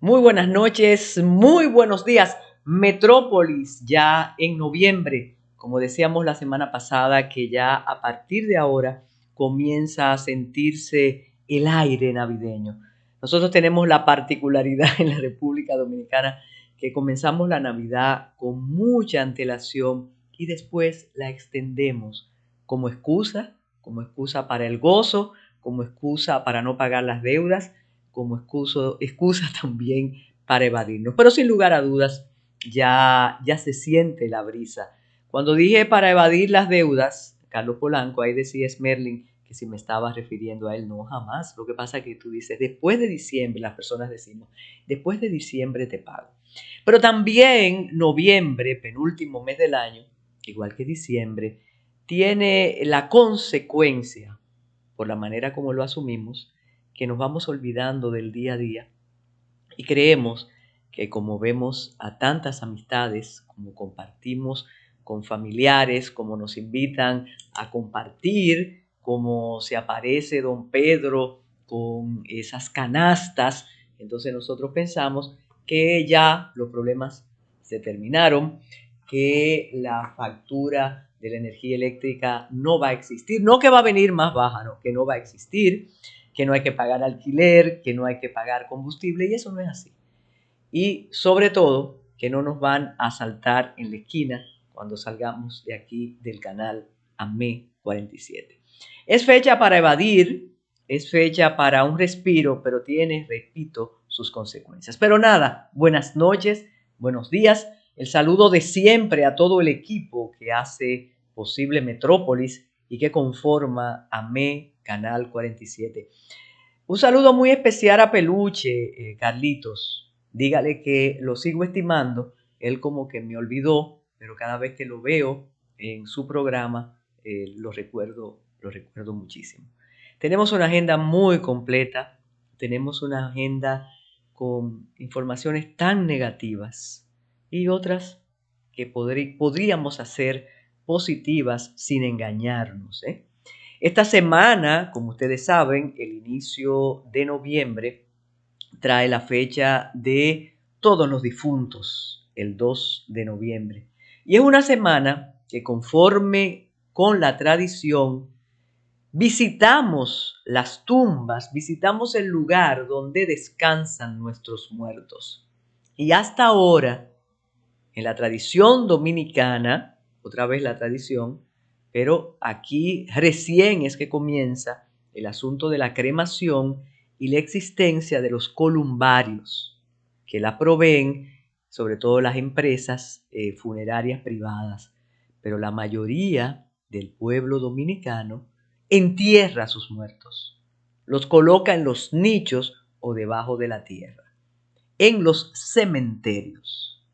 Muy buenas noches, muy buenos días. Metrópolis, ya en noviembre, como decíamos la semana pasada, que ya a partir de ahora comienza a sentirse el aire navideño. Nosotros tenemos la particularidad en la República Dominicana que comenzamos la Navidad con mucha antelación y después la extendemos como excusa para el gozo, como excusa para no pagar las deudas, como excusa también para evadirnos. Pero sin lugar a dudas, ya se siente la brisa. Cuando dije para evadir las deudas, Carlos Polanco, ahí decía Smerling que si me estaba refiriendo a él, no, jamás. Lo que pasa es que tú dices, después de diciembre, las personas decimos, después de diciembre te pago. Pero también noviembre, penúltimo mes del año, igual que diciembre, tiene la consecuencia, por la manera como lo asumimos, que nos vamos olvidando del día a día y creemos que como vemos a tantas amistades, como compartimos con familiares, como nos invitan a compartir, como se aparece don Pedro con esas canastas, entonces nosotros pensamos que ya los problemas se terminaron, que la factura de la energía eléctrica no va a existir, no que va a venir más baja, no, que no va a existir, que no hay que pagar alquiler, que no hay que pagar combustible, y eso no es así. Y sobre todo, que no nos van a asaltar en la esquina cuando salgamos de aquí del canal AME 47. Es fecha para evadir, es fecha para un respiro, pero tiene, repito, sus consecuencias. Pero nada, buenas noches, buenos días, el saludo de siempre a todo el equipo que hace posible Metrópolis y que conforma AME Canal 47. Un saludo muy especial a Peluche, Carlitos. Dígale que lo sigo estimando. Él como que me olvidó, pero cada vez que lo veo en su programa, lo recuerdo muchísimo. Tenemos una agenda muy completa. Tenemos una agenda con informaciones tan negativas y otras que podríamos hacer positivas sin engañarnos, ¿eh? Esta semana, como ustedes saben, el inicio de noviembre trae la fecha de todos los difuntos, el 2 de noviembre. Y es una semana que conforme con la tradición, visitamos las tumbas, visitamos el lugar donde descansan nuestros muertos. Y hasta ahora, en la tradición dominicana, otra vez la tradición, pero aquí recién es que comienza el asunto de la cremación y la existencia de los columbarios, que la proveen sobre todo las empresas funerarias privadas, pero la mayoría del pueblo dominicano entierra a sus muertos, los coloca en los nichos o debajo de la tierra, en los cementerios.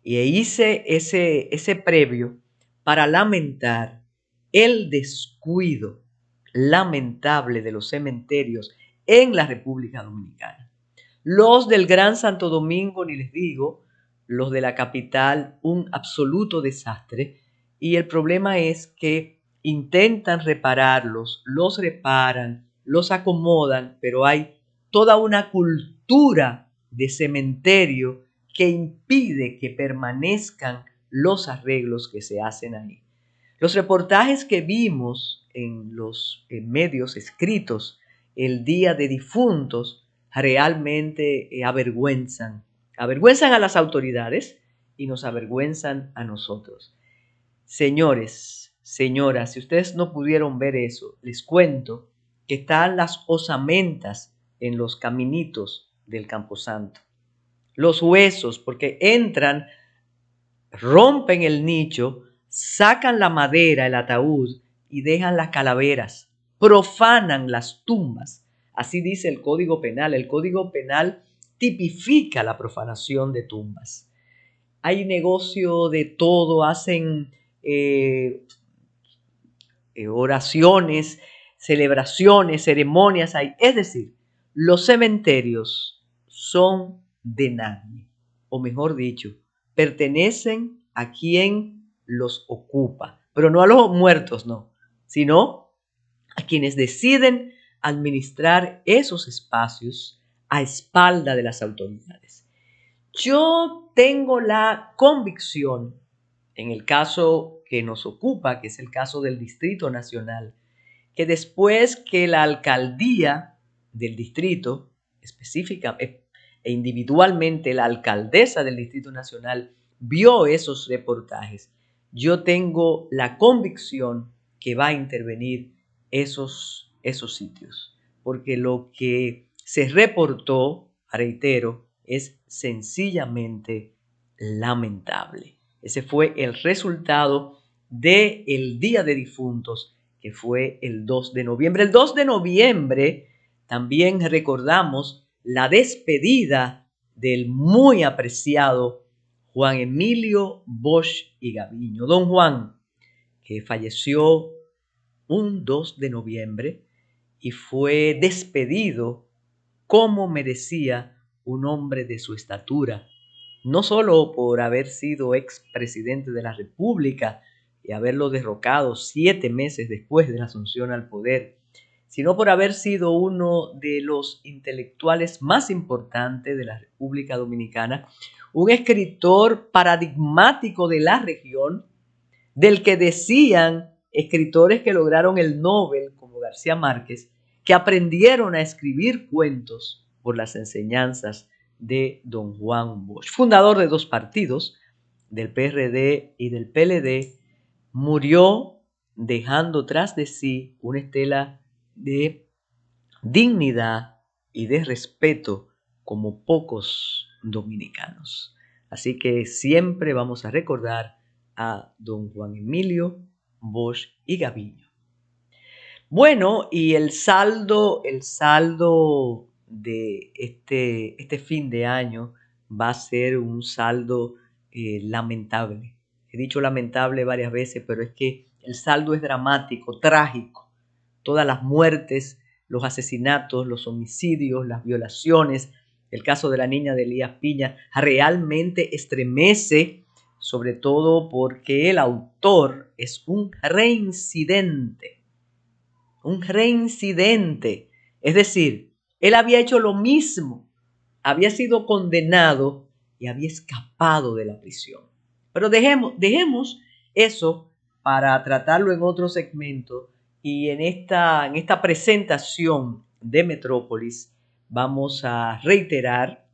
Y hice ese previo para lamentar el descuido lamentable de los cementerios en la República Dominicana. Los del Gran Santo Domingo, ni les digo, los de la capital, un absoluto desastre. Y el problema es que intentan repararlos, los reparan, los acomodan, pero hay toda una cultura de cementerio que impide que permanezcan los arreglos que se hacen ahí. Los reportajes que vimos en los medios escritos el día de difuntos realmente avergüenzan a las autoridades y nos avergüenzan a nosotros. Señores, señoras, si ustedes no pudieron ver eso, les cuento que están las osamentas en los caminitos del Camposanto. Los huesos, porque entran, rompen el nicho, sacan la madera, el ataúd y dejan las calaveras, profanan las tumbas. Así dice el Código Penal. El Código Penal tipifica la profanación de tumbas. Hay negocio de todo, hacen oraciones, celebraciones, ceremonias. Es decir, los cementerios son de nadie, o mejor dicho, pertenecen a quien los ocupa, pero no a los muertos, no, sino a quienes deciden administrar esos espacios, a espalda de las autoridades. Yo tengo la convicción, en el caso que nos ocupa, que es el caso del Distrito Nacional, que después que la alcaldía del distrito, específica e individualmente la alcaldesa del Distrito Nacional, vio esos reportajes, yo tengo la convicción que va a intervenir esos sitios, porque lo que se reportó, reitero, es sencillamente lamentable. Ese fue el resultado del Día de Difuntos, que fue el 2 de noviembre. El 2 de noviembre también recordamos la despedida del muy apreciado Juan Emilio Bosch y Gaviño. Don Juan, que falleció un 2 de noviembre y fue despedido como merecía un hombre de su estatura, no solo por haber sido expresidente de la República y haberlo derrocado 7 meses después de la asunción al poder, sino por haber sido uno de los intelectuales más importantes de la República Dominicana, un escritor paradigmático de la región, del que decían escritores que lograron el Nobel, como García Márquez, que aprendieron a escribir cuentos por las enseñanzas de don Juan Bosch. Fundador de 2 partidos, del PRD y del PLD, murió dejando tras de sí una estela de dignidad y de respeto como pocos dominicanos. Así que siempre vamos a recordar a don Juan Emilio Bosch y Gaviño. Bueno, y el saldo de este fin de año va a ser un saldo lamentable. He dicho lamentable varias veces, pero es que el saldo es dramático, trágico. Todas las muertes, los asesinatos, los homicidios, las violaciones, el caso de la niña de Elías Piña, realmente estremece, sobre todo porque el autor es un reincidente. Es decir, él había hecho lo mismo, había sido condenado y había escapado de la prisión. Pero dejemos eso para tratarlo en otro segmento, y en esta presentación de Metrópolis vamos a reiterar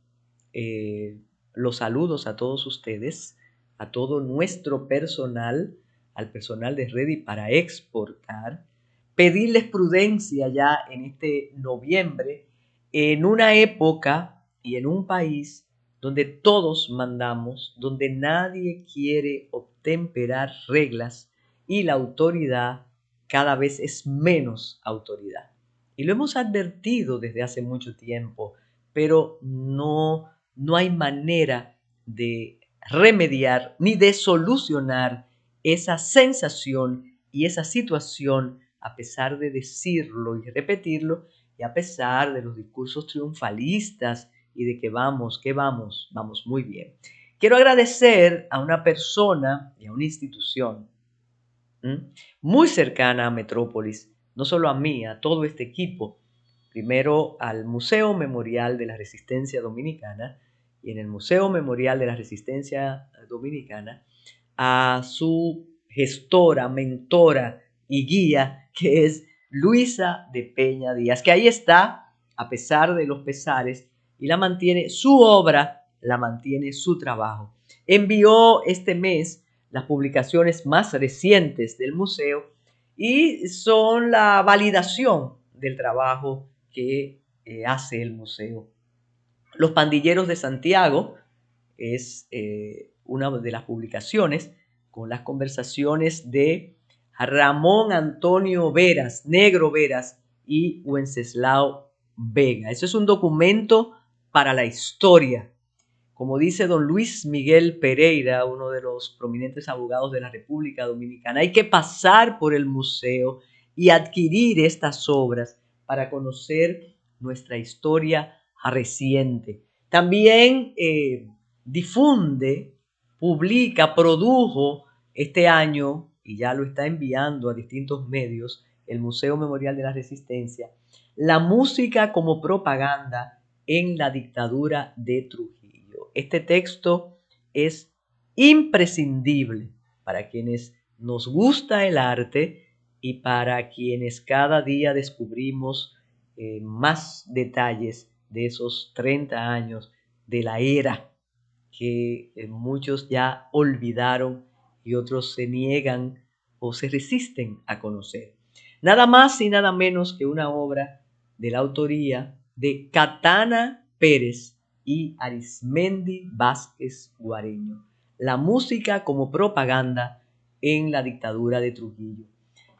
los saludos a todos ustedes, a todo nuestro personal, al personal de Ready para Exportar, pedirles prudencia ya en este noviembre, en una época y en un país donde todos mandamos, donde nadie quiere obtemperar reglas y la autoridad cada vez es menos autoridad. Y lo hemos advertido desde hace mucho tiempo, pero no hay manera de remediar ni de solucionar esa sensación y esa situación, a pesar de decirlo y repetirlo, y a pesar de los discursos triunfalistas y de que vamos muy bien. Quiero agradecer a una persona y a una institución muy cercana a Metrópolis, no solo a mí, a todo este equipo. Primero al Museo Memorial de la Resistencia Dominicana, y en el Museo Memorial de la Resistencia Dominicana a su gestora, mentora y guía, que es Luisa de Peña Díaz, que ahí está a pesar de los pesares, y la mantiene su obra, la mantiene su trabajo. Envió este mes las publicaciones más recientes del museo y son la validación del trabajo que hace el museo. Los Pandilleros de Santiago es una de las publicaciones con las conversaciones de Ramón Antonio Veras, Negro Veras y Wenceslao Vega. Eso es un documento para la historia. Como dice don Luis Miguel Pereira, uno de los prominentes abogados de la República Dominicana, hay que pasar por el museo y adquirir estas obras para conocer nuestra historia reciente. También difunde, publica, produjo este año, y ya lo está enviando a distintos medios, el Museo Memorial de la Resistencia, La música como propaganda en la dictadura de Trujillo. Este texto es imprescindible para quienes nos gusta el arte y para quienes cada día descubrimos más detalles de esos 30 años de la era que muchos ya olvidaron y otros se niegan o se resisten a conocer. Nada más y nada menos que una obra de la autoría de Catana Pérez y Arismendi Vázquez Guareño. La música como propaganda en la dictadura de Trujillo.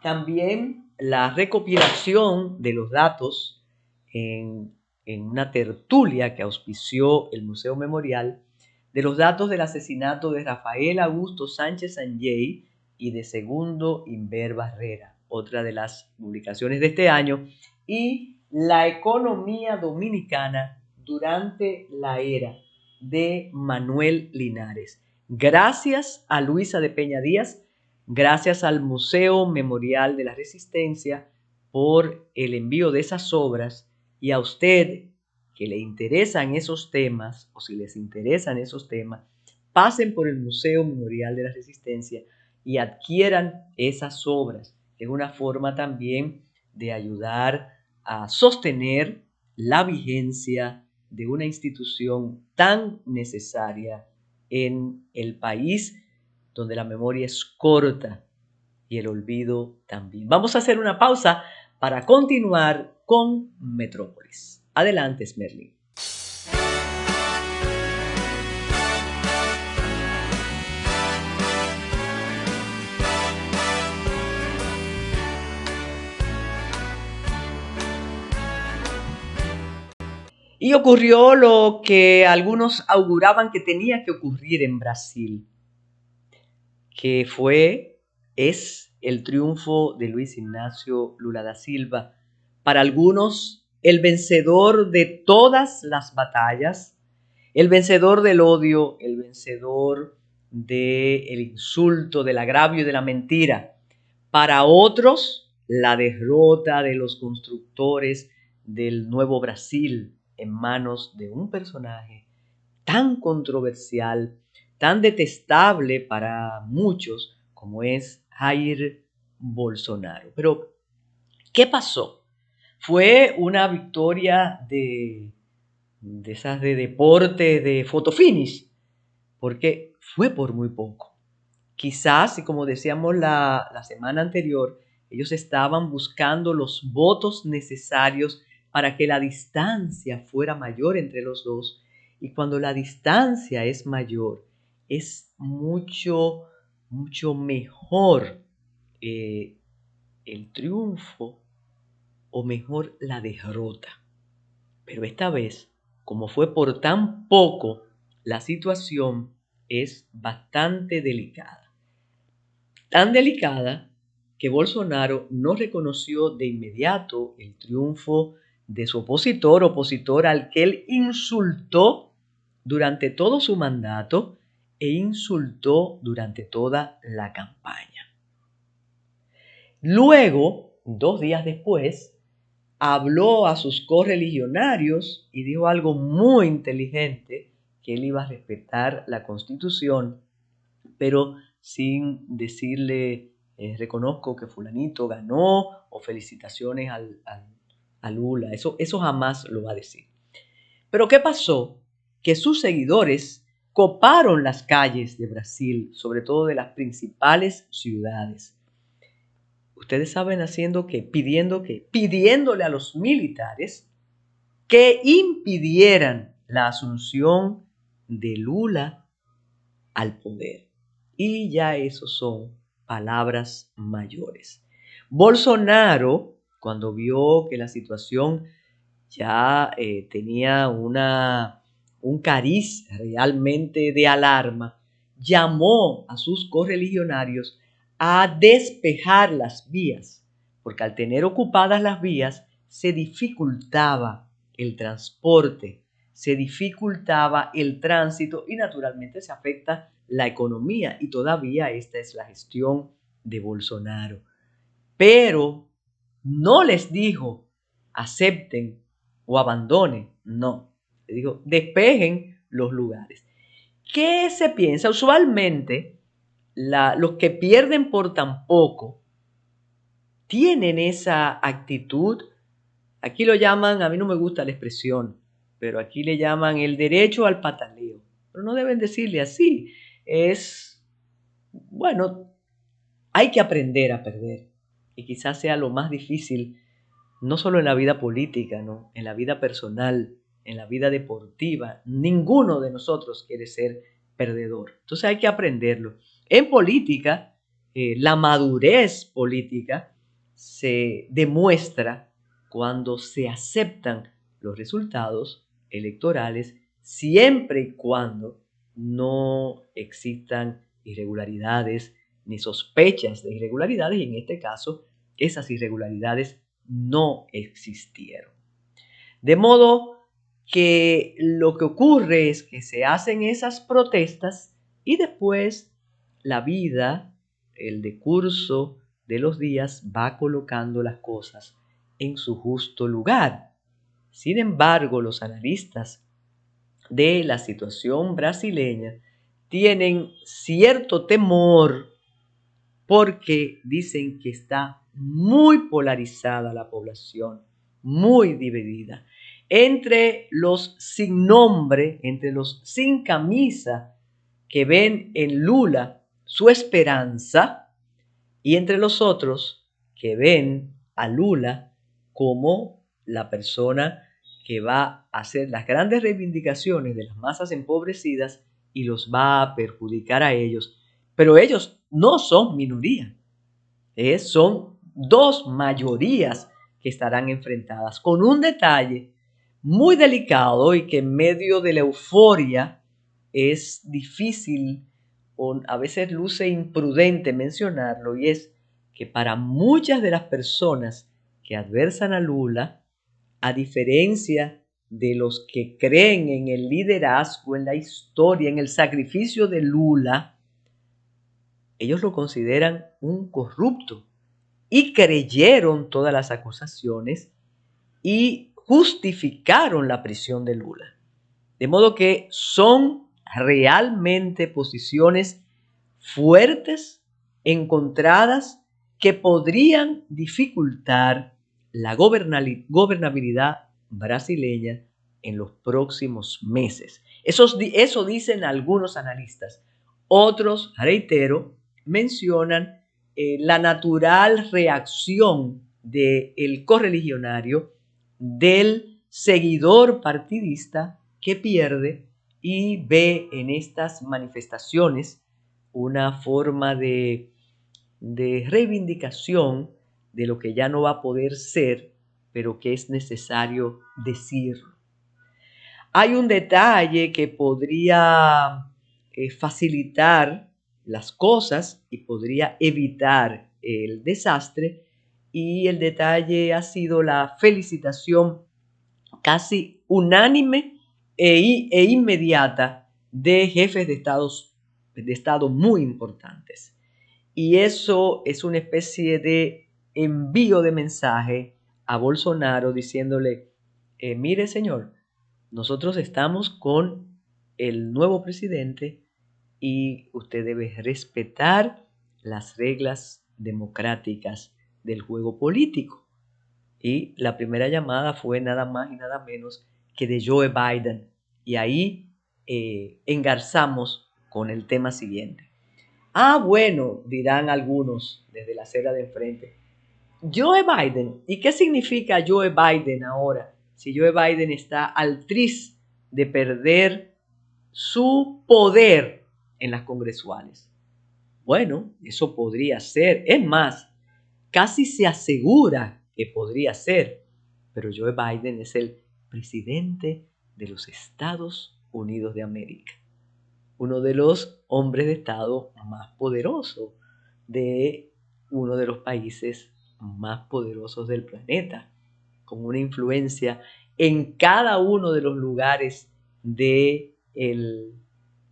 También la recopilación de los datos en una tertulia que auspició el Museo Memorial de los datos del asesinato de Rafael Augusto Sánchez Sanjay y de Segundo Inver Barrera, otra de las publicaciones de este año, y la economía dominicana durante la era de Manuel Linares. Gracias a Luisa de Peña Díaz, gracias al Museo Memorial de la Resistencia por el envío de esas obras y a usted que le interesan esos temas o si les interesan esos temas, pasen por el Museo Memorial de la Resistencia y adquieran esas obras, que es una forma también de ayudar a sostener la vigencia de una institución tan necesaria en el país donde la memoria es corta y el olvido también. Vamos a hacer una pausa para continuar con Metrópolis. Adelante, Smerlin. Y ocurrió lo que algunos auguraban que tenía que ocurrir en Brasil, que es el triunfo de Luis Ignacio Lula da Silva. Para algunos, el vencedor de todas las batallas, el vencedor del odio, el vencedor del insulto, del agravio y de la mentira. Para otros, la derrota de los constructores del nuevo Brasil en manos de un personaje tan controversial, tan detestable para muchos como es Jair Bolsonaro. Pero, ¿qué pasó? Fue una victoria de esas de deporte, de fotofinish, porque fue por muy poco. Quizás, y como decíamos la semana anterior, ellos estaban buscando los votos necesarios para que la distancia fuera mayor entre los dos. Y cuando la distancia es mayor, es mucho, mucho mejor el triunfo o mejor la derrota. Pero esta vez, como fue por tan poco, la situación es bastante delicada. Tan delicada que Bolsonaro no reconoció de inmediato el triunfo de su opositor al que él insultó durante todo su mandato e insultó durante toda la campaña. Luego, 2 días después, habló a sus correligionarios y dijo algo muy inteligente, que él iba a respetar la Constitución, pero sin decirle reconozco que fulanito ganó o felicitaciones a Lula. Eso jamás lo va a decir. Pero ¿qué pasó? Que sus seguidores coparon las calles de Brasil, sobre todo de las principales ciudades. Ustedes saben pidiéndole a los militares que impidieran la asunción de Lula al poder. Y ya eso son palabras mayores. Bolsonaro, cuando vio que la situación ya tenía un cariz realmente de alarma, llamó a sus correligionarios a despejar las vías, porque al tener ocupadas las vías se dificultaba el transporte, se dificultaba el tránsito y naturalmente se afecta la economía, y todavía esta es la gestión de Bolsonaro. Pero no les dijo acepten o abandonen, no. Le digo, despejen los lugares. ¿Qué se piensa? Usualmente, los que pierden por tan poco tienen esa actitud. Aquí lo llaman, a mí no me gusta la expresión, pero aquí le llaman el derecho al pataleo. Pero no deben decirle así. Bueno, hay que aprender a perder. Y quizás sea lo más difícil, no solo en la vida política, ¿no? En la vida personal, en la vida deportiva. Ninguno de nosotros quiere ser perdedor. Entonces hay que aprenderlo. En política, la madurez política se demuestra cuando se aceptan los resultados electorales, siempre y cuando no existan irregularidades ni sospechas de irregularidades, y en este caso esas irregularidades no existieron. De modo que lo que ocurre es que se hacen esas protestas y después la vida, el decurso de los días va colocando las cosas en su justo lugar. Sin embargo, los analistas de la situación brasileña tienen cierto temor porque dicen que está muy polarizada la población, muy dividida, entre los sin nombre, entre los sin camisa, que ven en Lula su esperanza, y entre los otros que ven a Lula como la persona que va a hacer las grandes reivindicaciones de las masas empobrecidas y los va a perjudicar a ellos. Pero ellos no son minoría, son dos mayorías que estarán enfrentadas, con un detalle muy delicado y que en medio de la euforia es difícil o a veces luce imprudente mencionarlo, y es que para muchas de las personas que adversan a Lula, a diferencia de los que creen en el liderazgo, en la historia, en el sacrificio de Lula, ellos lo consideran un corrupto y creyeron todas las acusaciones y justificaron la prisión de Lula. De modo que son realmente posiciones fuertes, encontradas, que podrían dificultar la gobernabilidad brasileña en los próximos meses. Eso dicen algunos analistas. Otros, reitero, mencionan la natural reacción del correligionario, del seguidor partidista que pierde y ve en estas manifestaciones una forma de reivindicación de lo que ya no va a poder ser, pero que es necesario decirlo. Hay un detalle que podría facilitar las cosas y podría evitar el desastre, y el detalle ha sido la felicitación casi unánime e inmediata de jefes de Estado muy importantes. Y eso es una especie de envío de mensaje a Bolsonaro diciéndole, mire señor, nosotros estamos con el nuevo presidente y usted debe respetar las reglas democráticas del juego político. Y la primera llamada fue nada más y nada menos que de Joe Biden. Y ahí engarzamos con el tema siguiente. Ah, bueno, dirán algunos desde la acera de enfrente. Joe Biden, ¿y qué significa Joe Biden ahora? Si Joe Biden está al tris de perder su poder en las congresuales. Bueno, eso podría ser. Es más, casi se asegura que podría ser. Pero Joe Biden es el presidente de los Estados Unidos de América, uno de los hombres de Estado más poderosos de uno de los países más poderosos del planeta, con una influencia en cada uno de los lugares del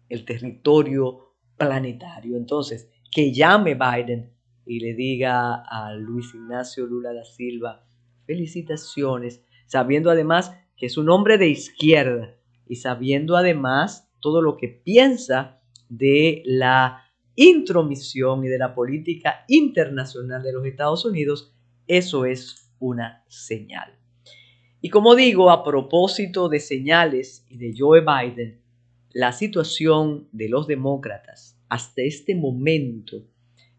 el territorio planetario. Entonces, que llame Biden y le diga a Luis Ignacio Lula da Silva, felicitaciones, sabiendo además que es un hombre de izquierda, y sabiendo además todo lo que piensa de la intromisión y de la política internacional de los Estados Unidos, eso es una señal. Y como digo, a propósito de señales y de Joe Biden, la situación de los demócratas hasta este momento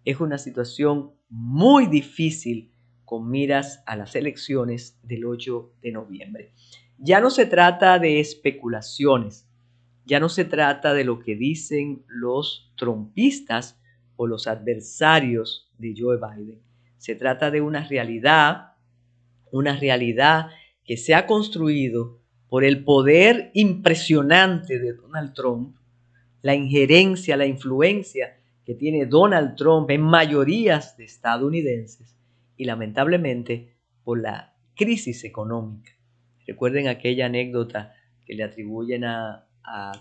es una situación muy difícil con miras a las elecciones del 8 de noviembre. Ya no se trata de especulaciones, ya no se trata de lo que dicen los trumpistas o los adversarios de Joe Biden. Se trata de una realidad que se ha construido por el poder impresionante de Donald Trump, la injerencia, la influencia que tiene Donald Trump en mayorías de estadounidenses y lamentablemente por la crisis económica. Recuerden aquella anécdota que le atribuyen a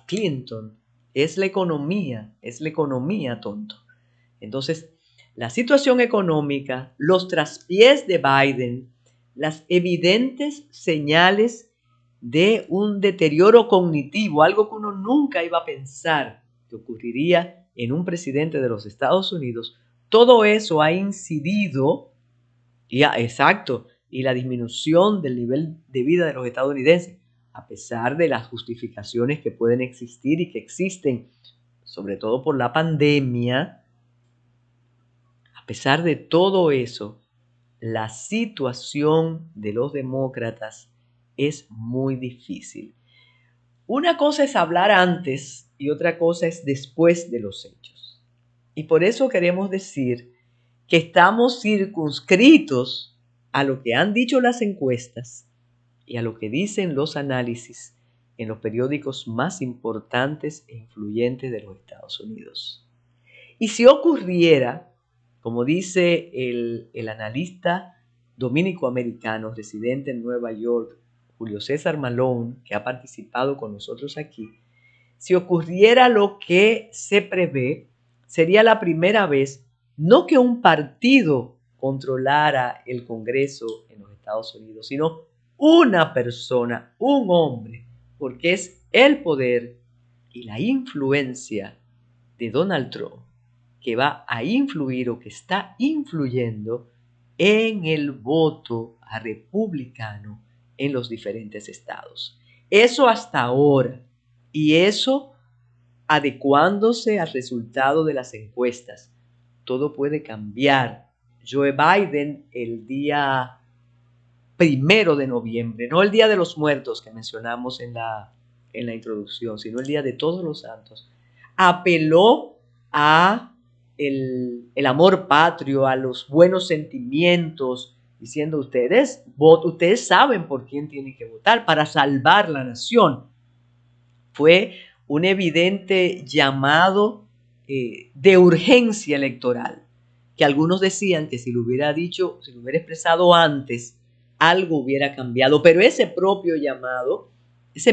Clinton, es la economía, tonto. Entonces, la situación económica, los traspiés de Biden, las evidentes señales de un deterioro cognitivo, algo que uno nunca iba a pensar que ocurriría en un presidente de los Estados Unidos, todo eso ha incidido, y la disminución del nivel de vida de los estadounidenses, a pesar de las justificaciones que pueden existir y que existen, sobre todo por la pandemia. A pesar de todo eso, la situación de los demócratas es muy difícil. Una cosa es hablar antes y otra cosa es después de los hechos. Y por eso queremos decir que estamos circunscritos a lo que han dicho las encuestas y a lo que dicen los análisis en los periódicos más importantes e influyentes de los Estados Unidos. Y si ocurriera, como dice el analista dominico-americano residente en Nueva York, Julio César Malone, que ha participado con nosotros aquí, si ocurriera lo que se prevé, sería la primera vez no que un partido controlara el Congreso en los Estados Unidos, sino una persona, un hombre, porque es el poder y la influencia de Donald Trump que va a influir o que está influyendo en el voto a republicano en los diferentes estados. Eso hasta ahora. Y eso adecuándose al resultado de las encuestas. Todo puede cambiar. Joe Biden el día 1 de noviembre, no el Día de los Muertos que mencionamos en la introducción, sino el Día de Todos los Santos, apeló a el amor patrio, a los buenos sentimientos, diciendo ustedes saben por quién tienen que votar para salvar la nación. Fue un evidente llamado de urgencia electoral, que algunos decían que si lo hubiera expresado antes, algo hubiera cambiado, pero ese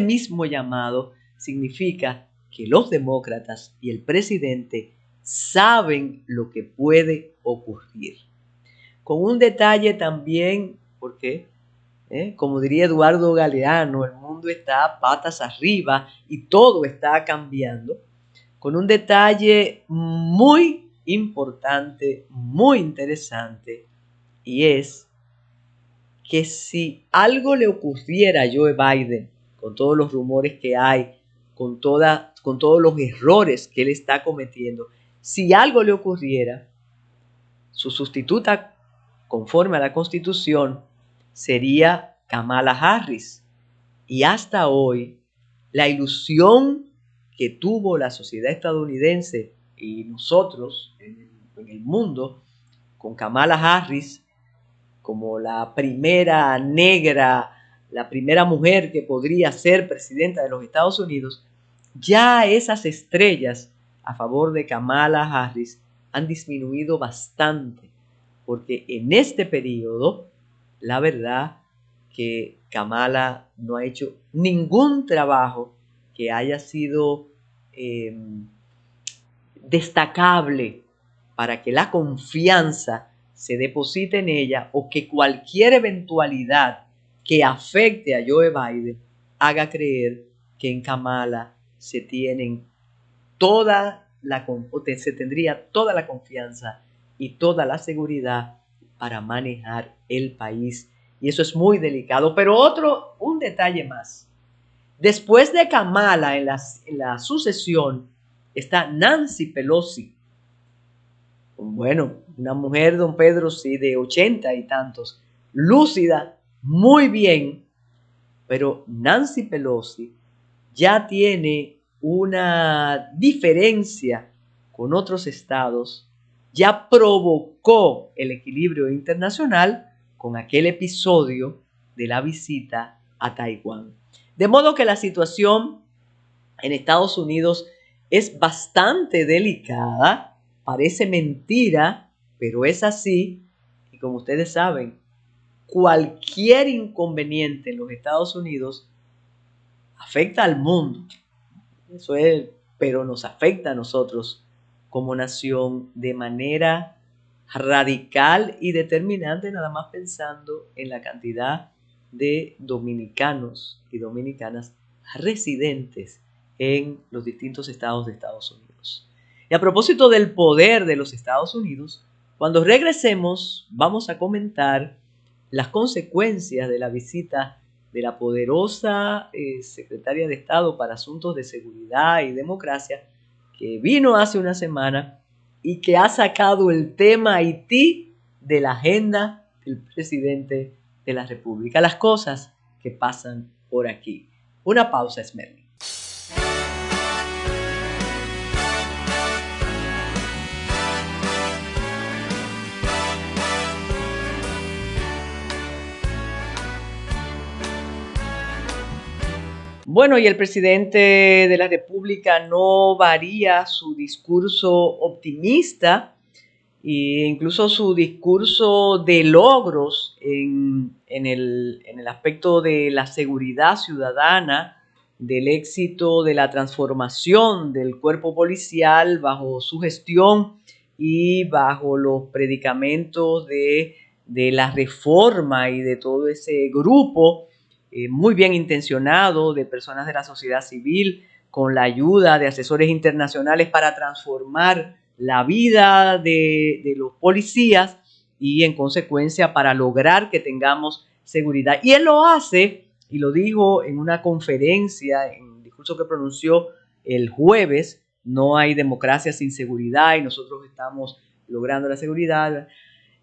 mismo llamado, significa que los demócratas y el presidente saben lo que puede ocurrir. Con un detalle también, porque, como diría Eduardo Galeano, el mundo está patas arriba y todo está cambiando, con un detalle muy importante, muy interesante, y es que si algo le ocurriera a Joe Biden, con todos los rumores que hay, con todos los errores que él está cometiendo, si algo le ocurriera, su sustituta, conforme a la Constitución, sería Kamala Harris. Y hasta hoy, la ilusión que tuvo la sociedad estadounidense y nosotros en el mundo con Kamala Harris como la primera negra, la primera mujer que podría ser presidenta de los Estados Unidos, ya esas estrellas a favor de Kamala Harris han disminuido bastante, porque en este periodo, la verdad que Kamala no ha hecho ningún trabajo que haya sido destacable para que la confianza se deposite en ella o que cualquier eventualidad que afecte a Joe Biden haga creer que en Kamala se tienen se tendría toda la confianza y toda la seguridad para manejar el país. Y eso es muy delicado. Pero un detalle más. Después de Kamala en la sucesión está Nancy Pelosi. Bueno, una mujer, don Pedro, sí, de 80 y tantos, lúcida, muy bien, pero Nancy Pelosi ya tiene una diferencia con otros estados, ya provocó el equilibrio internacional con aquel episodio de la visita a Taiwán. De modo que la situación en Estados Unidos es bastante delicada, parece mentira, pero es así, y como ustedes saben, cualquier inconveniente en los Estados Unidos afecta al mundo. Eso es, pero nos afecta a nosotros como nación de manera radical y determinante, nada más pensando en la cantidad de dominicanos y dominicanas residentes en los distintos estados de Estados Unidos. Y a propósito del poder de los Estados Unidos, cuando regresemos vamos a comentar las consecuencias de la visita de la poderosa secretaria de Estado para Asuntos de Seguridad y Democracia, que vino hace una semana y que ha sacado el tema Haití de la agenda del presidente de la República. Las cosas que pasan por aquí. Una pausa, Esmeralda. Bueno, y el presidente de la República no varía su discurso optimista e incluso su discurso de logros en el aspecto de la seguridad ciudadana, del éxito de la transformación del cuerpo policial bajo su gestión y bajo los predicamentos de la reforma y de todo ese grupo muy bien intencionado de personas de la sociedad civil con la ayuda de asesores internacionales para transformar la vida de los policías y en consecuencia para lograr que tengamos seguridad. Y él lo hace, y lo dijo en una conferencia, en un discurso que pronunció el jueves: no hay democracia sin seguridad y nosotros estamos logrando la seguridad,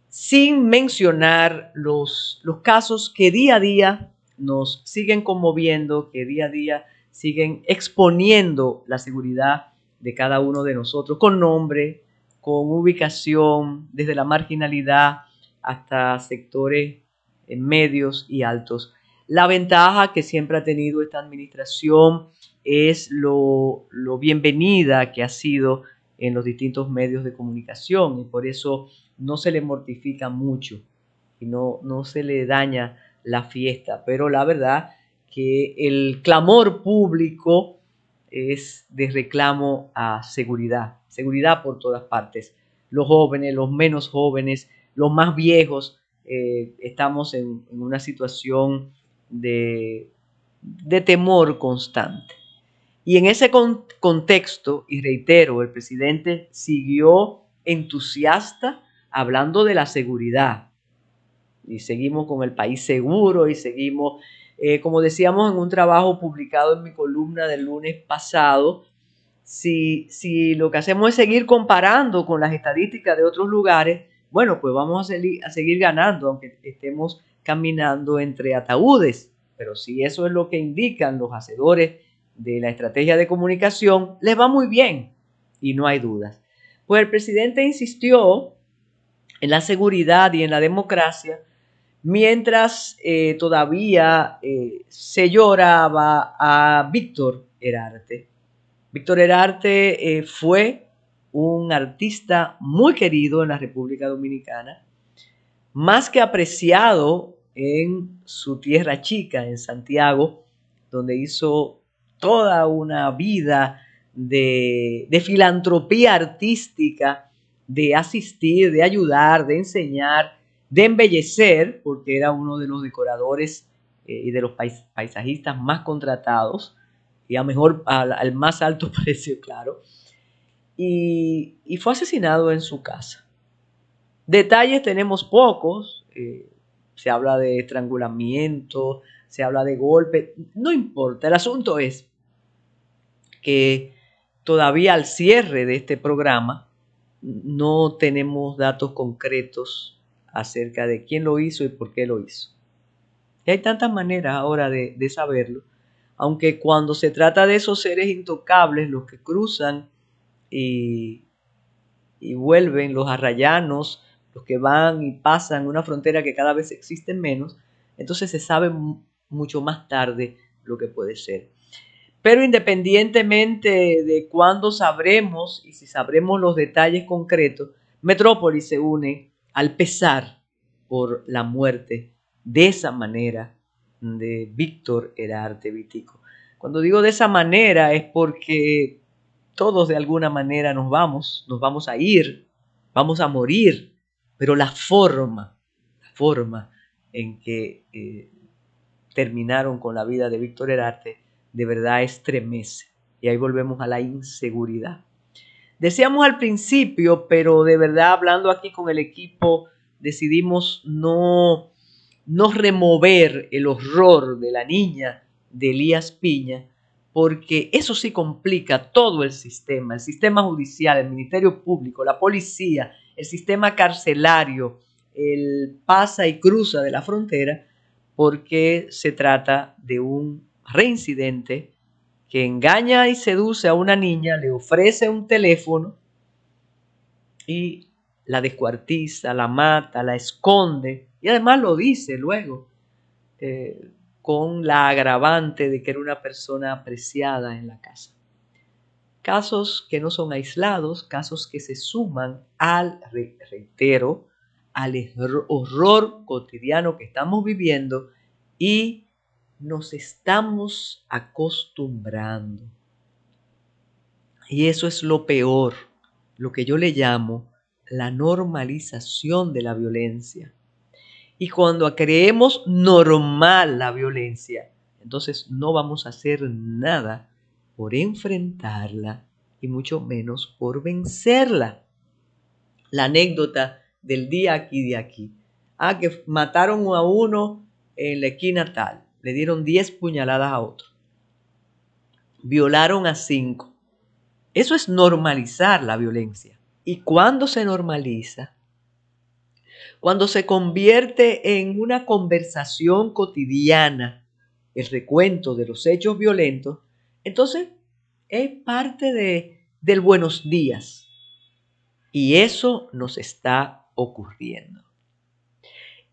sin mencionar los casos que día a día nos siguen conmoviendo, que día a día siguen exponiendo la seguridad de cada uno de nosotros, con nombre, con ubicación, desde la marginalidad hasta sectores medios y altos. La ventaja que siempre ha tenido esta administración es lo bienvenida que ha sido en los distintos medios de comunicación, y por eso no se le mortifica mucho y no se le daña la fiesta. Pero la verdad que el clamor público es de reclamo a seguridad, seguridad por todas partes. Los jóvenes, los menos jóvenes, los más viejos, estamos en una situación de temor constante. Y en ese contexto, y reitero, el presidente siguió entusiasta hablando de la seguridad. Y seguimos con el país seguro y seguimos, como decíamos en un trabajo publicado en mi columna del lunes pasado, si lo que hacemos es seguir comparando con las estadísticas de otros lugares, bueno, pues vamos a seguir ganando, aunque estemos caminando entre ataúdes. Pero si eso es lo que indican los hacedores de la estrategia de comunicación, les va muy bien y no hay dudas. Pues el presidente insistió en la seguridad y en la democracia mientras todavía se lloraba a Víctor Herarte. Víctor Herarte fue un artista muy querido en la República Dominicana, más que apreciado en su tierra chica, en Santiago, donde hizo toda una vida de filantropía artística, de asistir, de ayudar, de enseñar, de embellecer, porque era uno de los decoradores y de los paisajistas más contratados y a mejor al más alto precio, claro, y fue asesinado en su casa. Detalles tenemos pocos, se habla de estrangulamiento, se habla de golpe, no importa, el asunto es que todavía al cierre de este programa no tenemos datos concretos acerca de quién lo hizo y por qué lo hizo. Y hay tantas maneras ahora de saberlo, aunque cuando se trata de esos seres intocables, los que cruzan y vuelven, los arrayanos, los que van y pasan una frontera que cada vez existen menos, entonces se sabe mucho más tarde lo que puede ser. Pero independientemente de cuándo sabremos y si sabremos los detalles concretos, Metrópolis se une al pesar por la muerte de esa manera de Víctor Herarte Vitico. Cuando digo de esa manera es porque todos de alguna manera nos vamos a ir, vamos a morir, pero la forma en que terminaron con la vida de Víctor Herarte de verdad estremece. Y ahí volvemos a la inseguridad. Decíamos al principio, pero de verdad hablando aquí con el equipo, decidimos no remover el horror de la niña de Elías Piña, porque eso sí complica todo el sistema judicial, el Ministerio Público, la policía, el sistema carcelario, el pasa y cruza de la frontera, porque se trata de un reincidente que engaña y seduce a una niña, le ofrece un teléfono y la descuartiza, la mata, la esconde y además lo dice luego con la agravante de que era una persona apreciada en la casa. Casos que no son aislados, casos que se suman al, reitero, al horror cotidiano que estamos viviendo y nos estamos acostumbrando. Y eso es lo peor, lo que yo le llamo la normalización de la violencia. Y cuando creemos normal la violencia, entonces no vamos a hacer nada por enfrentarla y mucho menos por vencerla. La anécdota del día aquí de aquí. Que mataron a uno en la esquina tal, le dieron 10 puñaladas a otro. Violaron a 5. Eso es normalizar la violencia. Y cuando se normaliza, cuando se convierte en una conversación cotidiana, el recuento de los hechos violentos, entonces es parte del buenos días. Y eso nos está ocurriendo.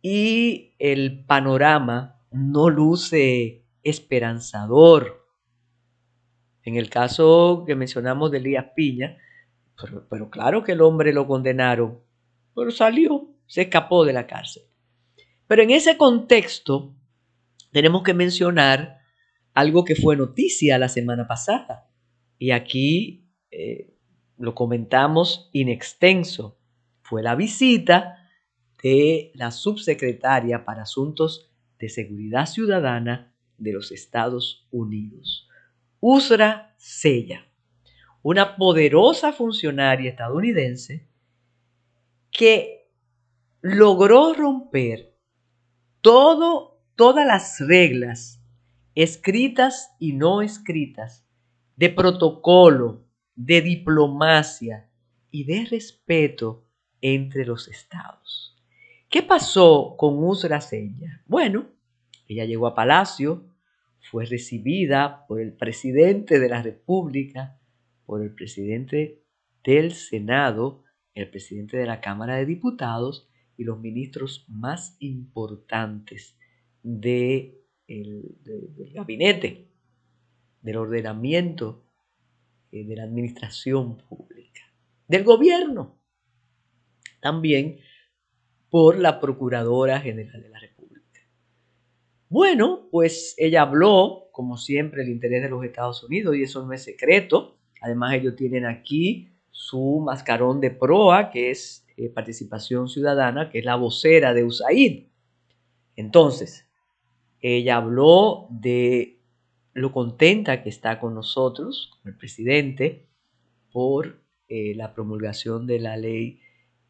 Y el panorama no luce esperanzador. En el caso que mencionamos de Elías Piña, pero claro que el hombre lo condenaron, pero salió, se escapó de la cárcel. Pero en ese contexto tenemos que mencionar algo que fue noticia la semana pasada. Y aquí lo comentamos in extenso. Fue la visita de la subsecretaria para Asuntos de Seguridad Ciudadana de los Estados Unidos, Usra Sella, una poderosa funcionaria estadounidense que logró romper todas las reglas escritas y no escritas de protocolo, de diplomacia y de respeto entre los estados. ¿Qué pasó con Usra Sella? Bueno, ella llegó a Palacio, fue recibida por el presidente de la República, por el presidente del Senado, el presidente de la Cámara de Diputados y los ministros más importantes del gabinete, del ordenamiento, de la administración pública, del gobierno. También por la Procuradora General de la República. Bueno, pues ella habló, como siempre, el interés de los Estados Unidos y eso no es secreto. Además, ellos tienen aquí su mascarón de proa, que es Participación Ciudadana, que es la vocera de USAID. Entonces, ella habló de lo contenta que está con nosotros, con el presidente, por la promulgación de la ley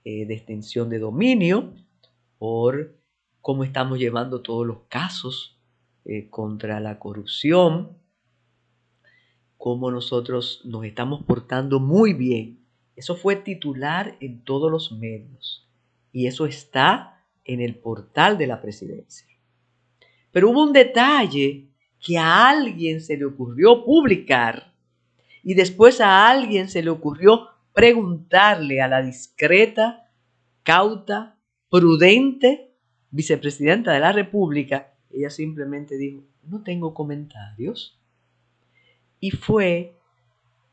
de extensión de dominio, por cómo estamos llevando todos los casos contra la corrupción, cómo nosotros nos estamos portando muy bien. Eso fue titular en todos los medios y eso está en el portal de la presidencia. Pero hubo un detalle que a alguien se le ocurrió publicar y después a alguien se le ocurrió preguntarle a la discreta, cauta, prudente vicepresidenta de la República. Ella simplemente dijo, no tengo comentarios. Y fue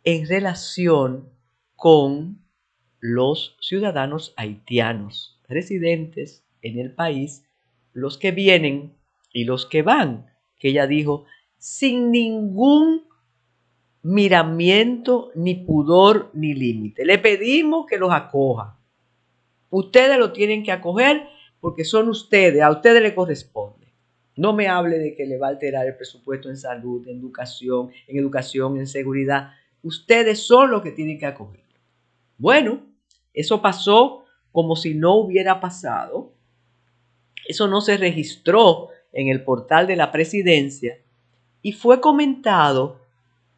en relación con los ciudadanos haitianos residentes en el país, los que vienen y los que van, que ella dijo, sin ningún miramiento, ni pudor, ni límite. Le pedimos que los acoja. Ustedes lo tienen que acoger porque son ustedes, a ustedes les corresponde. No me hable de que le va a alterar el presupuesto en salud, en educación, en seguridad. Ustedes son los que tienen que acogerlo. Bueno, eso pasó como si no hubiera pasado. Eso no se registró en el portal de la presidencia y fue comentado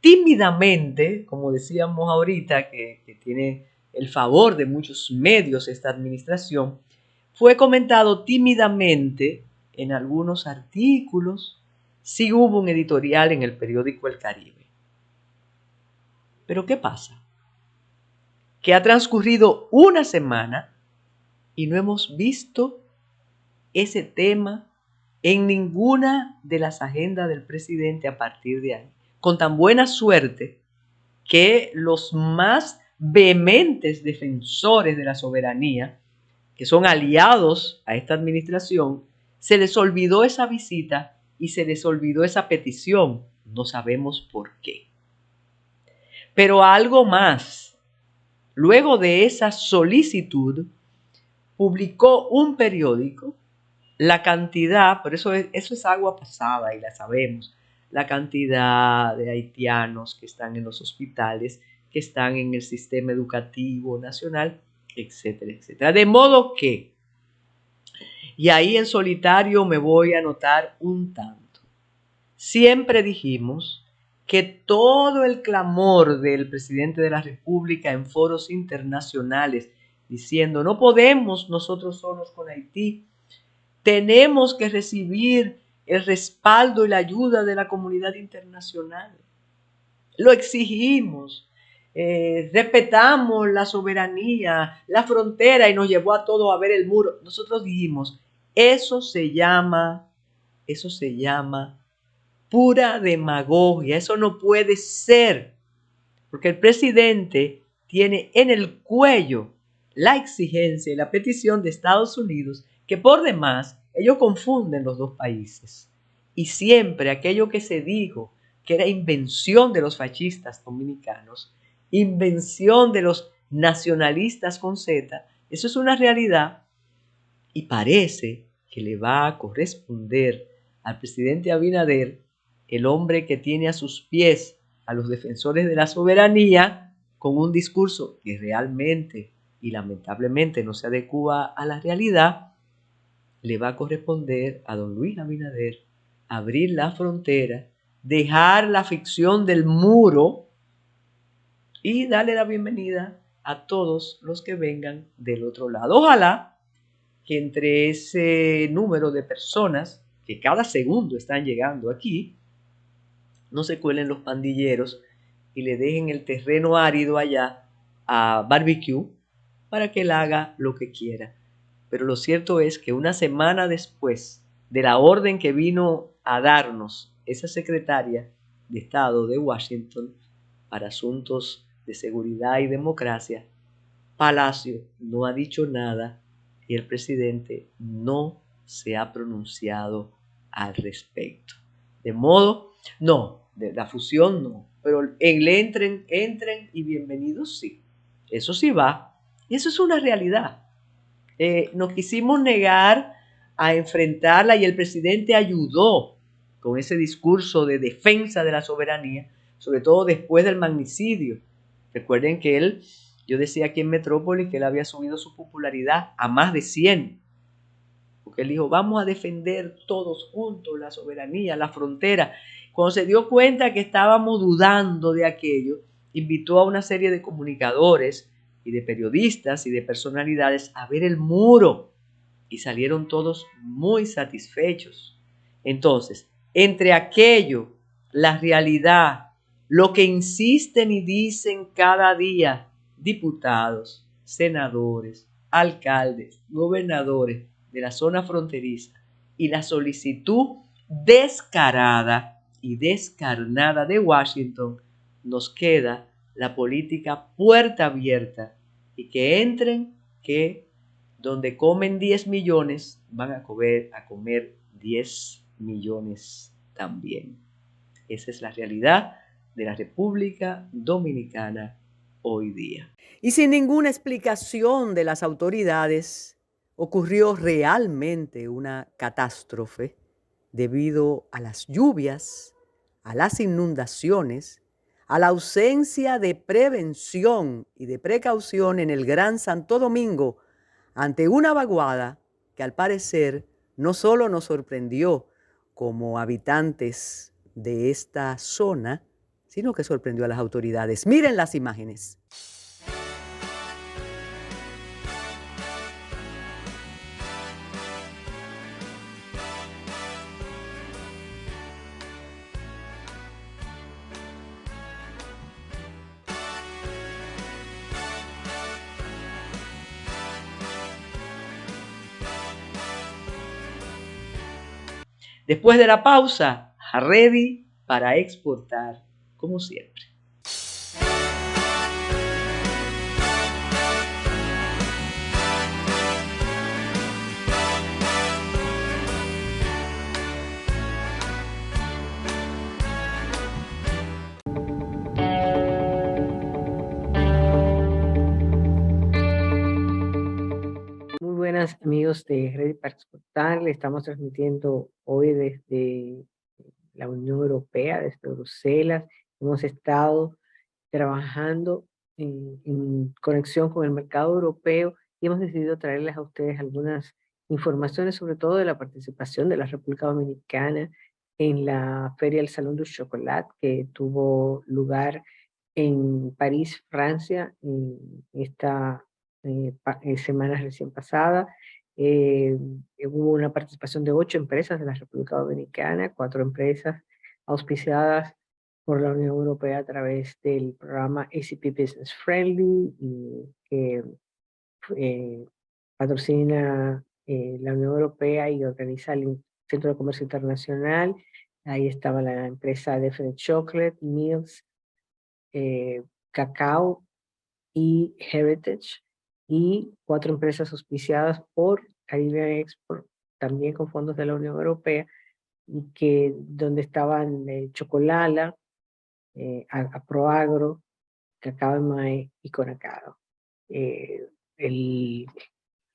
tímidamente, como decíamos ahorita, que tiene el favor de muchos medios esta administración, fue comentado tímidamente en algunos artículos. Sí hubo un editorial en el periódico El Caribe. Pero ¿qué pasa? Que ha transcurrido una semana y no hemos visto ese tema en ninguna de las agendas del presidente a partir de ahí. Con tan buena suerte que los más vehementes defensores de la soberanía, que son aliados a esta administración, se les olvidó esa visita y se les olvidó esa petición. No sabemos por qué. Pero algo más. Luego de esa solicitud, publicó un periódico la cantidad, por eso es agua pasada y la sabemos, la cantidad de haitianos que están en los hospitales, que están en el sistema educativo nacional, etcétera, etcétera. De modo que, y ahí en solitario me voy a anotar un tanto, siempre dijimos que todo el clamor del presidente de la República en foros internacionales diciendo no podemos nosotros solos con Haití, tenemos que recibir el respaldo y la ayuda de la comunidad internacional. Lo exigimos, respetamos la soberanía, la frontera y nos llevó a todos a ver el muro. Nosotros dijimos, eso se llama pura demagogia, eso no puede ser, porque el presidente tiene en el cuello la exigencia y la petición de Estados Unidos, que por demás ellos confunden los dos países. Y siempre aquello que se dijo que era invención de los fascistas dominicanos, invención de los nacionalistas con Z, eso es una realidad y parece que le va a corresponder al presidente Abinader, el hombre que tiene a sus pies a los defensores de la soberanía, con un discurso que realmente y lamentablemente no se adecua a la realidad, le va a corresponder a don Luis Abinader abrir la frontera, dejar la ficción del muro y darle la bienvenida a todos los que vengan del otro lado. Ojalá que entre ese número de personas que cada segundo están llegando aquí, no se cuelen los pandilleros y le dejen el terreno árido allá a Barbecue para que él haga lo que quiera. Pero lo cierto es que una semana después de la orden que vino a darnos esa secretaria de Estado de Washington para asuntos de seguridad y democracia, Palacio no ha dicho nada y el presidente no se ha pronunciado al respecto. De modo, no, de la fusión no, pero el entren y bienvenidos sí. Eso sí va. Y eso es una realidad. Nos quisimos negar a enfrentarla y el presidente ayudó con ese discurso de defensa de la soberanía, sobre todo después del magnicidio. Recuerden que él, yo decía aquí en Metrópolis que él había subido su popularidad a más de 100, porque él dijo, vamos a defender todos juntos la soberanía, la frontera. Cuando se dio cuenta que estábamos dudando de aquello, invitó a una serie de comunicadores y de periodistas y de personalidades a ver el muro y salieron todos muy satisfechos. Entonces, entre aquello, la realidad, lo que insisten y dicen cada día diputados, senadores, alcaldes, gobernadores de la zona fronteriza y la solicitud descarada y descarnada de Washington, nos queda la política puerta abierta y que entren, que donde comen 10 millones, van a comer 10 millones también. Esa es la realidad de la República Dominicana hoy día. Y sin ninguna explicación de las autoridades, ocurrió realmente una catástrofe debido a las lluvias, a las inundaciones, a la ausencia de prevención y de precaución en el Gran Santo Domingo ante una vaguada que al parecer no solo nos sorprendió como habitantes de esta zona, sino que sorprendió a las autoridades. Miren las imágenes. Después de la pausa, ready para exportar, como siempre. Muy buenas amigos de Ready para Exportar, le estamos transmitiendo hoy desde la Unión Europea, desde Bruselas. Hemos estado trabajando en conexión con el mercado europeo y hemos decidido traerles a ustedes algunas informaciones, sobre todo de la participación de la República Dominicana en la Feria del Salón du Chocolat que tuvo lugar en París, Francia, en esta semana recién pasada. Hubo una participación de 8 empresas de la República Dominicana, 4 empresas auspiciadas por la Unión Europea a través del programa ACP Business Friendly, que patrocina la Unión Europea y organiza el Centro de Comercio Internacional. Ahí estaba la empresa Definite Chocolate, Mills, Cacao y Heritage, y 4 empresas auspiciadas por Caribbean Export, también con fondos de la Unión Europea, y que donde estaban Chocolala, Aproagro, Cacao Mae y Conacao. Eh,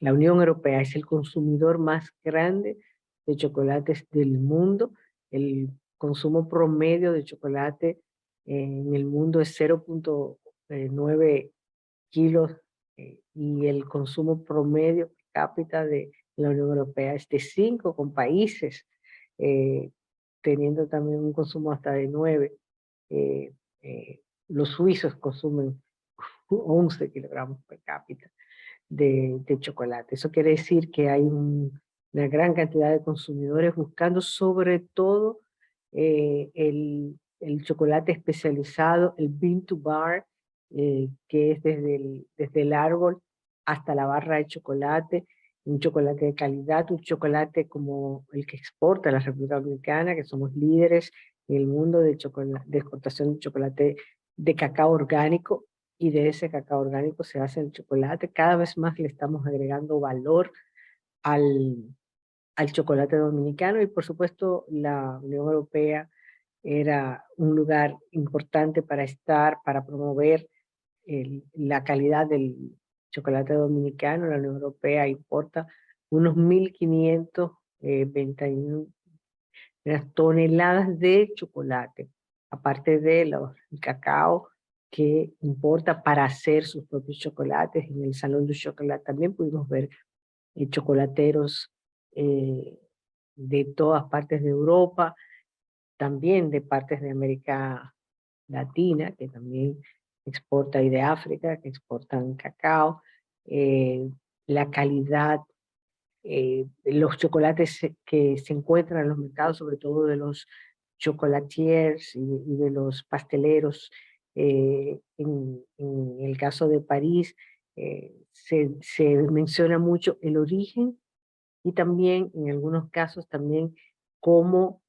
la Unión Europea es el consumidor más grande de chocolates del mundo. El consumo promedio de chocolate en el mundo es 0.9 kilos y el consumo promedio per cápita de la Unión Europea es de 5, con países teniendo también un consumo hasta de 9. Eh, los suizos consumen 11 kilogramos per cápita de chocolate. Eso quiere decir que hay una gran cantidad de consumidores buscando sobre todo el chocolate especializado, el bean to bar, que es desde el árbol hasta la barra de chocolate, un chocolate de calidad, un chocolate como el que exporta la República Dominicana, que somos líderes en el mundo de exportación de chocolate de cacao orgánico, y de ese cacao orgánico se hace el chocolate. Cada vez más le estamos agregando valor al chocolate dominicano, y por supuesto la Unión Europea era un lugar importante para estar, para promover la calidad del chocolate dominicano. La Unión Europea importa unos 1.521 las toneladas de chocolate, aparte de el cacao que importa para hacer sus propios chocolates. En el Salón du Chocolat también pudimos ver chocolateros de todas partes de Europa, también de partes de América Latina, que también exporta, y de África, que exportan cacao. La calidad, los chocolates que se encuentran en los mercados, sobre todo de los chocolatiers y de los pasteleros. En el caso de París, se menciona mucho el origen y también en algunos casos también cómo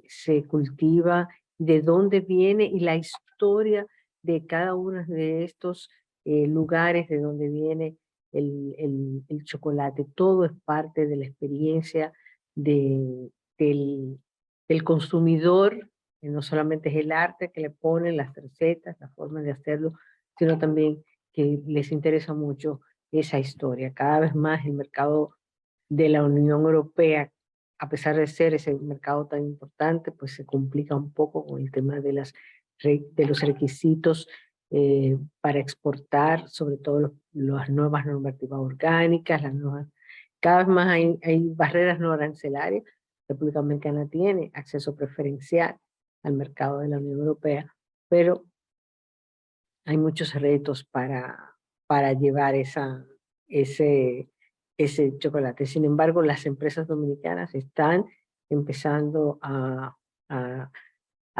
se cultiva, de dónde viene y la historia de cada uno de estos lugares de donde viene el chocolate. Todo es parte de la experiencia de, del, del consumidor. No solamente es el arte que le ponen, las recetas, la forma de hacerlo, sino también que les interesa mucho esa historia. Cada vez más el mercado de la Unión Europea, a pesar de ser ese mercado tan importante, pues se complica un poco con el tema de, de los requisitos para exportar, sobre todo las nuevas normativas orgánicas, las nuevas, cada vez más hay barreras no arancelarias. República Dominicana tiene acceso preferencial al mercado de la Unión Europea, pero hay muchos retos para llevar ese, ese chocolate. Sin embargo, las empresas dominicanas están empezando a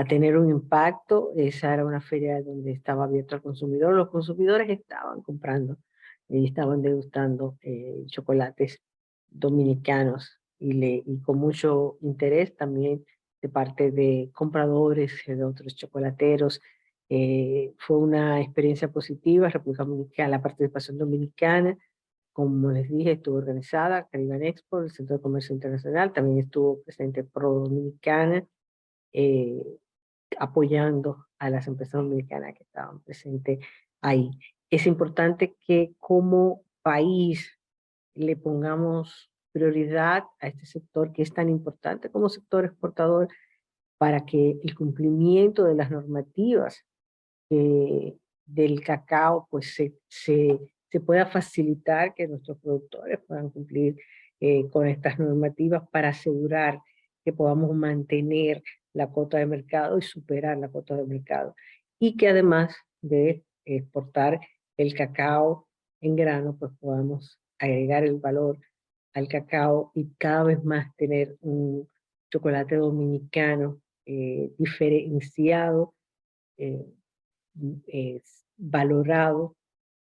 tener un impacto. Esa era una feria donde estaba abierto al consumidor. Los consumidores estaban comprando y estaban degustando chocolates dominicanos y con mucho interés también de parte de compradores, de otros chocolateros. Fue una experiencia positiva. República Dominicana, la participación dominicana, como les dije, estuvo organizada Caribbean Expo, el Centro de Comercio Internacional, también estuvo presente Pro Dominicana, eh, apoyando a las empresas dominicanas que estaban presentes ahí. Es importante que como país le pongamos prioridad a este sector que es tan importante como sector exportador, para que el cumplimiento de las normativas del cacao pues se pueda facilitar, que nuestros productores puedan cumplir con estas normativas para asegurar que podamos mantener la cuota de mercado y superar la cuota de mercado. Y que además de exportar el cacao en grano, pues podamos agregar el valor al cacao y cada vez más tener un chocolate dominicano diferenciado, eh, valorado,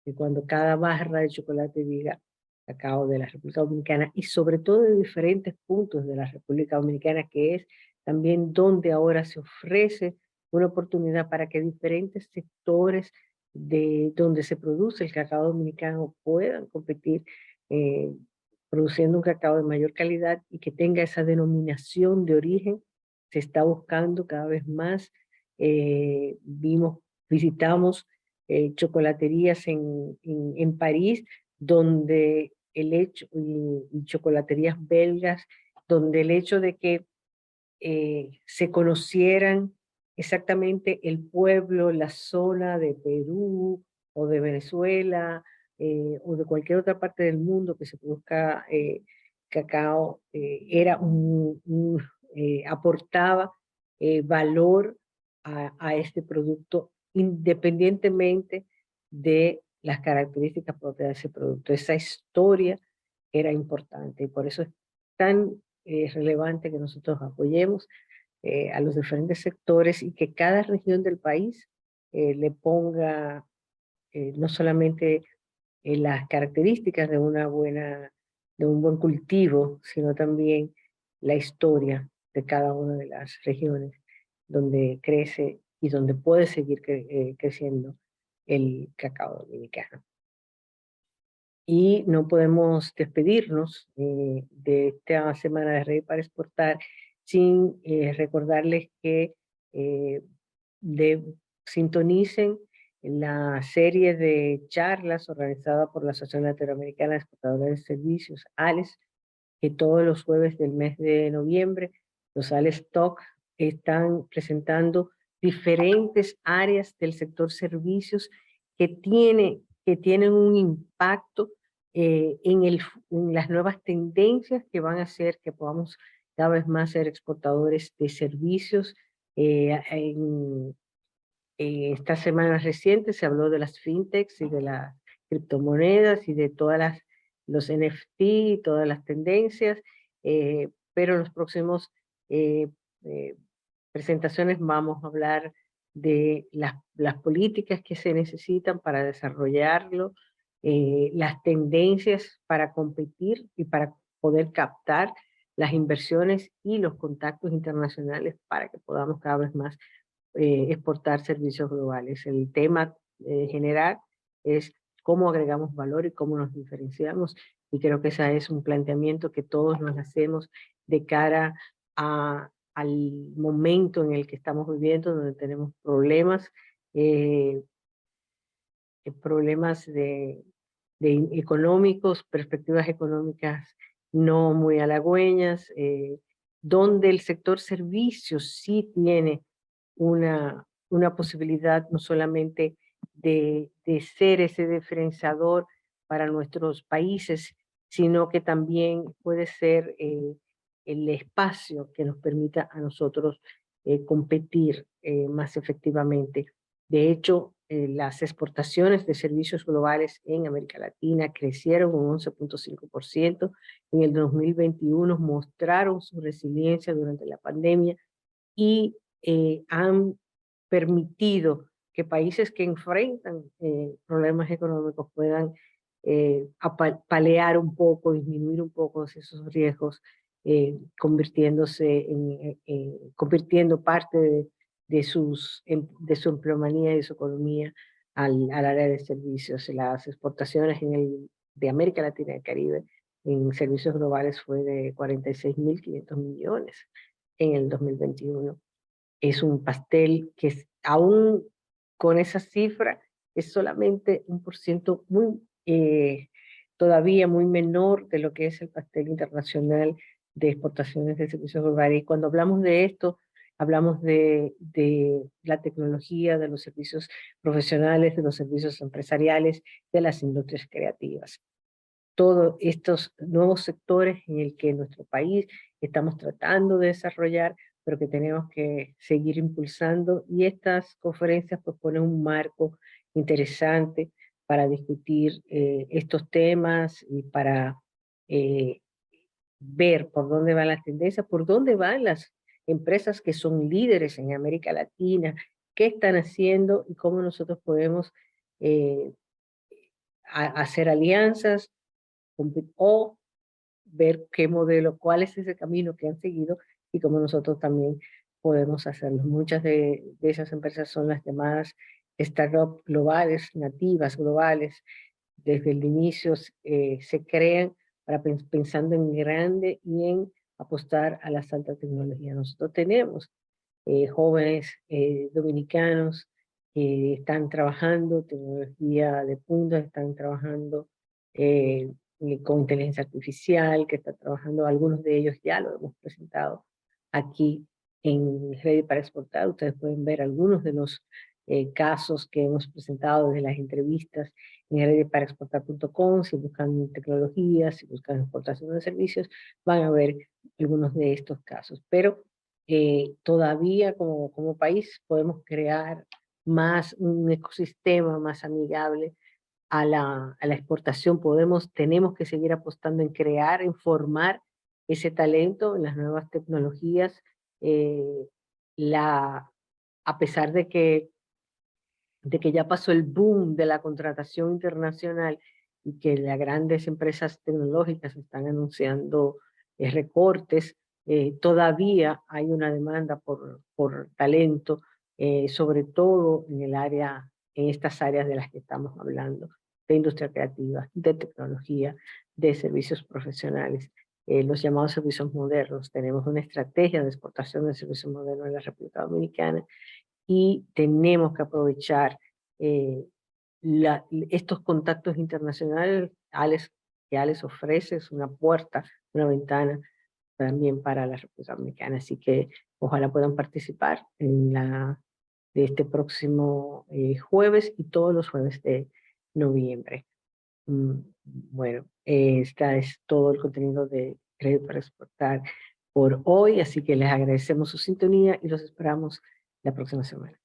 que cuando cada barra de chocolate diga cacao de la República Dominicana, y sobre todo de diferentes puntos de la República Dominicana, que es también donde ahora se ofrece una oportunidad para que diferentes sectores de donde se produce el cacao dominicano puedan competir, eh, produciendo un cacao de mayor calidad y que tenga esa denominación de origen. Se está buscando cada vez más. Visitamos chocolaterías en París, donde el hecho, y chocolaterías belgas, donde el hecho de que se conocieran exactamente el pueblo, la zona de Perú o de Venezuela o de cualquier otra parte del mundo que se produzca cacao, aportaba valor a este producto independientemente de las características propias de ese producto. Esa historia era importante y por eso es tan relevante que nosotros apoyemos a los diferentes sectores y que cada región del país le ponga no solamente las características de un buen cultivo, sino también la historia de cada una de las regiones donde crece y donde puede seguir creciendo el cacao dominicano. Y no podemos despedirnos de esta Semana de Rey para Exportar sin recordarles que eh, sintonicen la serie de charlas organizada por la Asociación Latinoamericana de Exportadores de Servicios, ALES, que todos los jueves del mes de noviembre Los Alex Talk están presentando diferentes áreas del sector servicios que tienen un impacto en las nuevas tendencias que van a hacer que podamos cada vez más ser exportadores de servicios. En estas semanas recientes se habló de las fintechs y de las criptomonedas y de los NFT, todas las tendencias, pero en los próximos eh, eh, presentaciones vamos a hablar de las políticas que se necesitan para desarrollarlo, las tendencias para competir y para poder captar las inversiones y los contactos internacionales para que podamos cada vez más exportar servicios globales. El tema general es cómo agregamos valor y cómo nos diferenciamos, y creo que ese es un planteamiento que todos nos hacemos de cara al momento en el que estamos viviendo, donde tenemos eh, problemas económicos, perspectivas económicas no muy halagüeñas, donde el sector servicios sí tiene una posibilidad no solamente de ser ese diferenciador para nuestros países, sino que también puede ser el espacio que nos permita a nosotros competir más efectivamente. De hecho, las exportaciones de servicios globales en América Latina crecieron un 11.5%. En el 2021 mostraron su resiliencia durante la pandemia y han permitido que países que enfrentan problemas económicos puedan palear un poco, disminuir un poco esos riesgos, convirtiendo parte de su empleomanía y de su economía al área de servicios. Las exportaciones de América Latina y el Caribe en servicios globales fue de 46.500 millones en el 2021. Es un pastel que aún con esa cifra es solamente un por ciento todavía muy menor de lo que es el pastel internacional de exportaciones de servicios globales. Y cuando hablamos de esto, hablamos de la tecnología, de los servicios profesionales, de los servicios empresariales, de las industrias creativas. Todos estos nuevos sectores en el que nuestro país estamos tratando de desarrollar, pero que tenemos que seguir impulsando, y estas conferencias proponen un marco interesante para discutir estos temas y para eh, ver por dónde van las tendencias, por dónde van las empresas que son líderes en América Latina, qué están haciendo y cómo nosotros podemos eh, hacer alianzas o ver qué modelo, cuál es ese camino que han seguido y cómo nosotros también podemos hacerlo. Muchas de esas empresas son las llamadas startups globales, nativas globales. Desde el inicio se crean pensando en grande y en apostar a la alta tecnología. Nosotros tenemos jóvenes dominicanos que están trabajando tecnología de punta, están trabajando con inteligencia artificial, que están trabajando, algunos de ellos ya lo hemos presentado aquí en Ready para Exportar. Ustedes pueden ver algunos de los casos que hemos presentado desde las entrevistas en readyparaexportar.com. Si buscan tecnologías, si buscan exportación de servicios, van a ver algunos de estos casos. Pero todavía como país podemos crear un ecosistema más amigable a la exportación. Tenemos que seguir apostando en crear, en formar ese talento en las nuevas tecnologías. eh, a pesar de que ya pasó el boom de la contratación internacional y que las grandes empresas tecnológicas están anunciando recortes, todavía hay una demanda por talento, sobre todo en estas áreas de las que estamos hablando, de industria creativa, de tecnología, de servicios profesionales, los llamados servicios modernos. Tenemos una estrategia de exportación de servicios modernos en la República Dominicana y tenemos que aprovechar eh, estos contactos internacionales que Alex ofrece. Es una puerta, una ventana también para la República Dominicana. Así que ojalá puedan participar de este próximo jueves y todos los jueves de noviembre. Bueno, esta es todo el contenido de Crédito para Exportar por hoy, así que les agradecemos su sintonía y los esperamos la próxima semana.